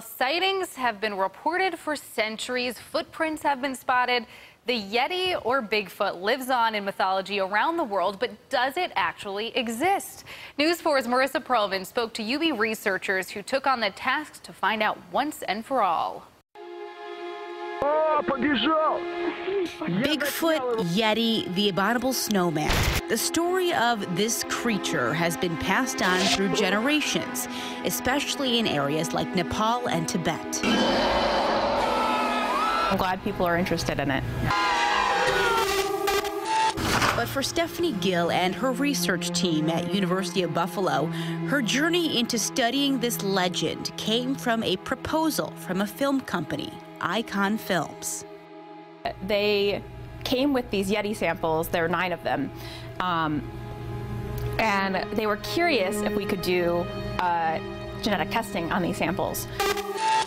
Sightings have been reported for centuries. Footprints have been spotted. The Yeti, or Bigfoot, lives on in mythology around the world, but does it actually exist? News 4's Marissa Perlman spoke to UB researchers who took on the task to find out once and for all. Bigfoot, Yeti, the abominable snowman. The story of this creature has been passed on through generations, especially in areas like Nepal and Tibet. I'm glad people are interested in it. But for Stephanie Gill and her research team at University of Buffalo, her journey into studying this legend came from a proposal from a film company, Icon Films. They came with these Yeti samples. There are 9 of them. And they were curious if we could do genetic testing on these samples.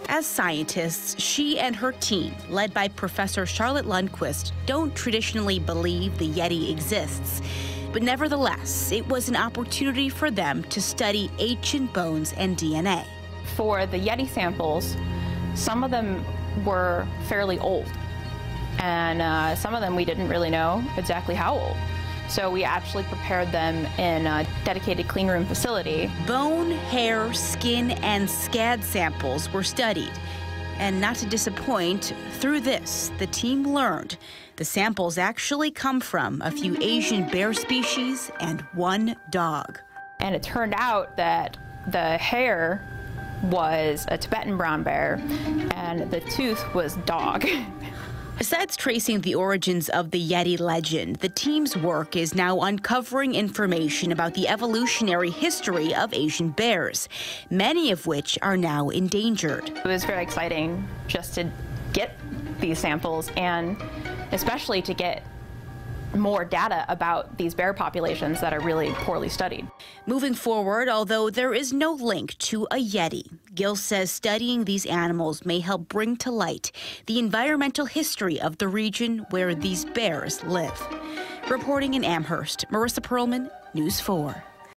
As scientists, she and her team, led by Professor Charlotte Lundquist, don't traditionally believe the Yeti exists. But nevertheless, it was an opportunity for them to study ancient bones and DNA. For the Yeti samples, some of them were fairly old. And some of them we didn't really know exactly how old. So we actually prepared them in a dedicated clean room facility. Bone, hair, skin, and scad samples were studied. And not to disappoint, through this, the team learned the samples actually come from a few Asian bear species and 1 dog. And it turned out that the hair was a Tibetan brown bear and the tooth was dog. Besides tracing the origins of the Yeti legend, the team's work is now uncovering information about the evolutionary history of Asian bears, many of which are now endangered. It was very exciting just to get these samples and especially to get more data about these bear populations that are really poorly studied. Moving forward, although there is no link to a Yeti, Gill says studying these animals may help bring to light the environmental history of the region where these bears live. Reporting in Amherst, Marissa Perlman, News 4.